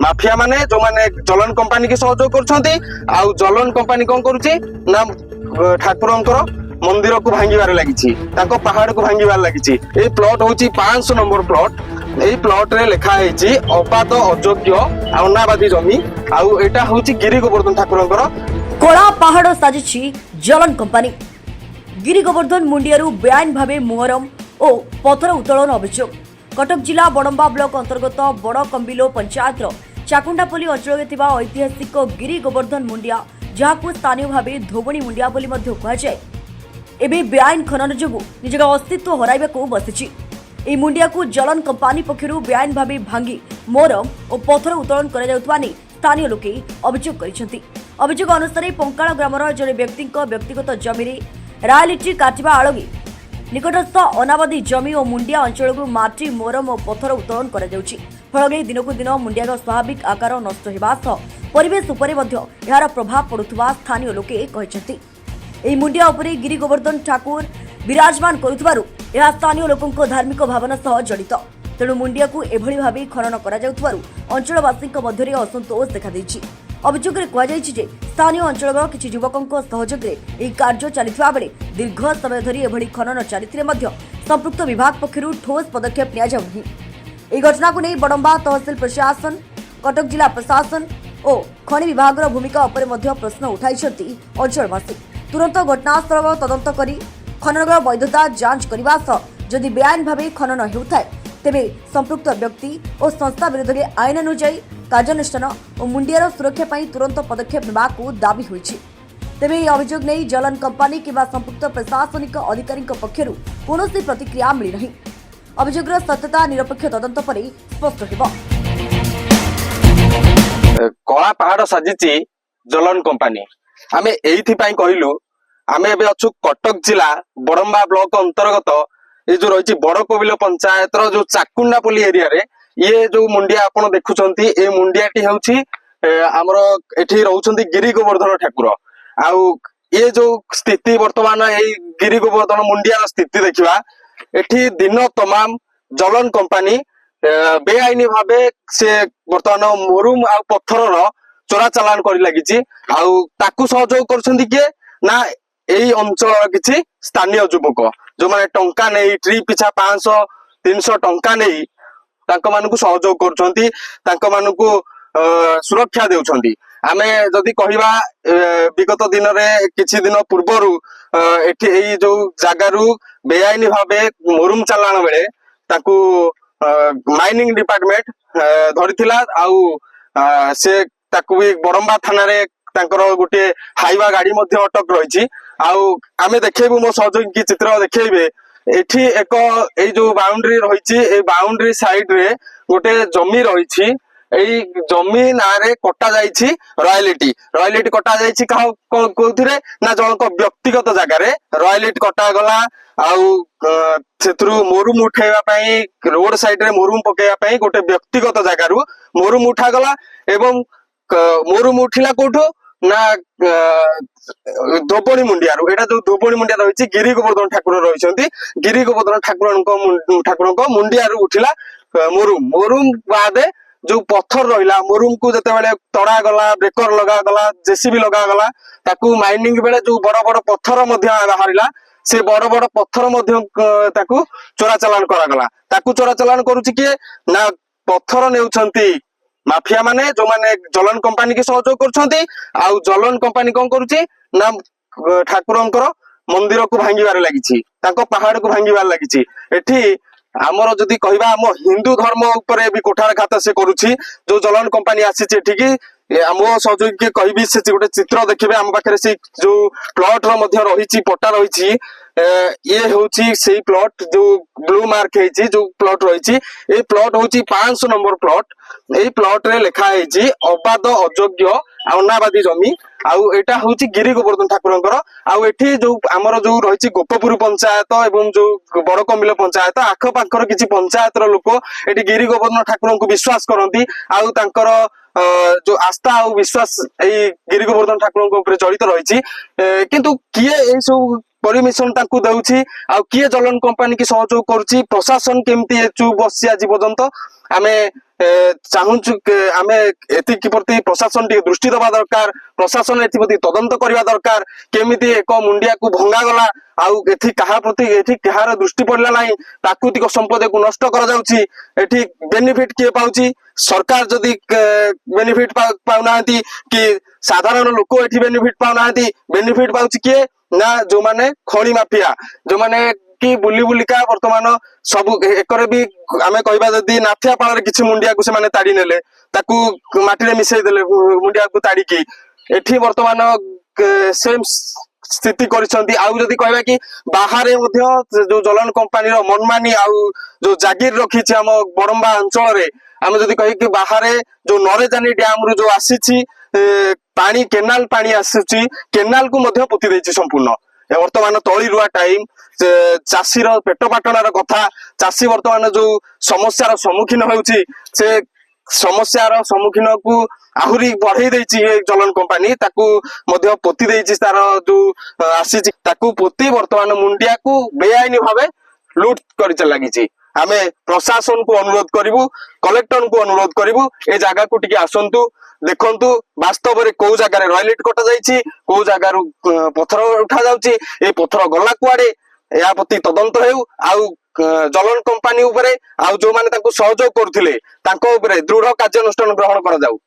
Mafia माने जो माने जलन कंपनी की सहयोग करछंती आ जलन कंपनी कोन करूची ना ठाकुरंकर मंदिर को भांगिबार लागिछि ताको पहाड़ को भांगिबार लागिछि। ए प्लॉट होची 500 नंबर प्लॉट। एई प्लॉट रे लिखा हेछि अपात अयोग्य अनाबादी जमी आ एटा होची गिरि गोवर्धन ठाकुरंकर कला पहाड़ साजिछि जलन कंपनी। गिरि गोवर्धन मुंडियारू बेआईन भावे मोहरम और पथर उत्तोलन अभियोग। कटक जिला बड़म्बा ब्लॉक अंतर्गत बड़ कंबिलो पंचायतर चाकुंडापल्ली अंचल ऐतिहासिक गिरि गोवर्धन मुंडिया जहां स्थानीय भावे धोबणी मुंडिया बोली मध्य कहुए एबे बेआईन खनन जोगु निजर अस्तित्व हराइबाकू बसिछि। एही मुंडिया को जलन कंपनी पक्षरु बेआईन भावे भांगी मोरम और पथर उत्तोलन करा जाउतबा नै स्थानीय लोके अभियोग करिसेंति। अभियोग अनुसार पंकाळ ग्रामर जने व्यक्तिगत जमी रॉयल्टी काटिबा आळगी निकटस्थ अनाबादी जमी और मुंडिया अंचल माटी मोरम और पथर उत्तोलन करा जाउछि। फल दिनकू दिन मुंडियार स्वाभाविक आकार नष्ट हेबा सह परिवेश उपरे मध्य यार प्रभाव पड़ुथबा स्थानीय लोके कहिसेंति। एही मुंडिया उपरे गिरि गोवर्धन ठाकुर विराजमान करुथबारु यह स्थानीय लोकंको धार्मिक भावना सह जड़ित। तेणु मुंडिया को एभली भावे खनन करा जाउथबारु अंचलवासींक मध्यरे असंतोष देखा देछि। अभियोगरे कुहाଯାଇଛି जे स्थानीय अंचलर किछि युवकंक सहयोगरे एही कार्य चलिथिबा बेले दीर्घ समय धरि एभली खनन चलिथिले मध्य संपृक्त विभाग पक्षरु ठोस पदक्षेप निया जाउनि। एही घटना को नै बड़म्बा तहसील प्रशासन कटक जिला प्रशासन और खनि विभागर भूमिका उपरे मध्य प्रश्न उठाइछथि अंचलवासी। तुरंत घटनास्थल तदंत करी खननर वैधता जांच करने सह जदि बेआईन भावे खनन हेउथाय तेबे संपृक्त व्यक्ति और संस्था विरोध में आईन अनुଯାयी कार्यानुष्ठान और मुंडियार सुरक्षा पर तुरंत पदक्षेप नेबाकू दाबी होइछि। तेबे यह अभियोग नहीं जलन कंपनी किंवा संपृक्त प्रशासनिक अधिकारी पक्षरु कौनसी प्रतिक्रिया मिली नहीं। अभियोगर सत्यता निरपेक्ष तदंत पर स्पष्ट हेबो। कला पहाड़ साजिछि जलन कंपनी। आमे एइथि पई कहिलु आमे एबे अछु कटक जिला बड़म्बा ब्लॉक अंतर्गत ये जो रही बड़ कोविल पंचायत जो चाकुंडापल्ली एरिया रे ये जो मुंडिया आपण देखुछंती ए मुंडियाटी हेउछि हमर एठी रहउछंती गिरि गोवर्धन ठाकुर। आउ ये जो स्थिति वर्तमान ए गिरि गोवर्धन मुंडिया स्थिति देखिबा एठी दिन तमाम जलन कंपनी बेआईनी भावे से वर्तमान मोरुम आ पत्थर चोरा चालान करी लागिछि। आउ ताकू सहयोग करछंती के ना एई अंचल किछि स्थानीय युवक जो माने टंका नै ट्री पिछा 500-300 टंका नै तांको मानकु सहयोग करछंती तांको मानकु सुरक्षा देउछंती। आमे जदि कहिबा विगत दिन रे किछि दिन पूर्वरु एठी एई जो जागारु बेआईनी भावे मोरुम चालान बेले ताकू माइनिंग डिपार्टमेंट धरिथिला। आउ से ताकू भी बड़म्बा थाना रे तांकर गोटे हाइवा गाड़ी मध्य अटक रही। आउ आमे देखेबु मो सहयोगी चित्र देखेबे एठी एक ए जो बाउंड्री रही ए बाउंड्री साइड रे गोटे जमी रही एई जमी नारे कटा जाईछि रॉयल्टी कटा जाईछि कोथिरे ना जनक व्यक्तिगत जगह रे रॉयल्टी कटा गला। आउ सेथरु मोरुम उठेबा पई रोड साइड रे मोरुम पकेबा पई गोटे व्यक्तिगत जगह रु मोरुम उठा गला एवं मोरुम उठिला कोठो ना धोबणी मुंडिया एटा जो धोबणी मुंडिया रही गिरि गोवर्धन ठाकुर रही गिरि गोवर्धन ठाकुर मुंडिया उठिला मोरुम बादे जो पत्थर रहिला मोरुम को जते बेले तड़ा गला ब्रेकर लगा गला जेसीबी लगा गला ताकू माइनिंग बेले जो बड़ बड़ पत्थर मध्य बाहरिला से बड़ बड़ पत्थर मध्य ताकू चोरा चालान करा गला। ताकू चोरा चालान करूछि के ना पत्थर नेउछंती माफिया माने जो माने जलन कंपनी की सहयोग करछंती आ जलन कंपनी कोन करूछि ना ठाकुरंकर मंदिर को भांगिबार लागिछि ताको पहाड़ को भांगिबार लागिछि। एठी आमर जदि कहबा हम हिंदू धर्म ऊपर भी कोठारघात से करूछि जो जलन कंपनी आसीछि एठी की आमो सहयोगी के कहबी से गोटे चित्र देखिबे आम पाखरे से जो प्लॉट रो मध्य रहिछि पट्टा रहिछि ये होछि सेही प्लॉट जो ब्लू मार्क हेछि जो प्लॉट रहिछि ए प्लॉट होछि 500 नंबर प्लॉट। एही प्लॉट रे लिखा हेछि अबाध अयोग्य अनाबादी जमी आउ एटा होछि गिरि गोवर्धन ठाकुरंकर। आउ एठी जो हमर जो रहिछि गोपपुर पंचायत एवं जो बड़ कमिल पंचायत आख पाखर किछि पंचायत रो लोक एठी गिरि गोवर्धन ठाकुरन को विश्वास करंती आउ तांकर जो आस्था और विश्वास गिरि गोवर्धन ठाकुर ऊपर जड़ित रही किंतु किए सब परमिशन तांकु देउछि आ किए जलन कंपनी की सहयोग करूछि प्रशासन केमती चुप बसी आजि पर्यंत आमे चाहूछु आमे एथि प्रति प्रशासन टी दृष्टि दबा दरकार प्रशासन एथि प्रति तदंत करबा दरकार केमिति एक मुंडिया को भंगा गला आउ एथि कहा प्रति एथि कहार दृष्टि पड़ला नाही प्राकृतिक संपद को नष्ट कर जाउछि एथि बेनिफिट किए पाउछि सरकार जदि बेनिफिट पाउनाहांती कि साधारण लोक एथि बेनिफिट पाउनाहांती बेनिफिट पाउछि किए ना जो माने खणी माफिया जो माने कि बुली बुलिका वर्तमान सब एकरे भी आमे कहबा जदी नाथिया पाଳରେ କିଛି मुंडिया को से माने ताड़ी नेले ताकू माटी रे मिसै देले मुंडिया को ताड़ी की एठी वर्तमान सेम स्थिति करिसंती आउ जदी कहबा कि बाहरे मध्य जो जलन कंपनी रो मनमानी आउ जो जागीर रखिछि हम बड़ंबा अंचल रे हम जदी कहि कि बाहरे जो नरेजानी डैम रु जो आसीछि पानी केनाल पानी आसीछि केनाल को मध्य पोति दैछि संपूर्ण वर्तमान तली रुआ टाइम चाषीर पेट पाटणार कथा चाषी वर्तमान जो समस्यार सम्मुखीन होउछि से समस्यार सम्मुखीन को आहुरी बढ़ाई देछि ये जलन कंपनी ताकू मध्य पोति देछि तार जो आसीछि ताकू पोति वर्तमान मुंडिया को बेआईनी भावे लूट करि लागिछि आमे प्रशासन को अनुरोध करिवु कलेक्टर को अनुरोध करिवु ए जागा को टिके आसंतु देखंतु वास्तव रे को जागा रे रॉयलेट कटा जाइछि को जागा रु पत्थर उठा जाउछि ए पत्थर गला कुआडे या प्रति तदंत हेउ आउ जलन कंपनी उपरे आउ जो माने तांको सहयोग करथिले तांको उपरे दृढ़ कार्यानुष्ठान ग्रहण करा जाउ।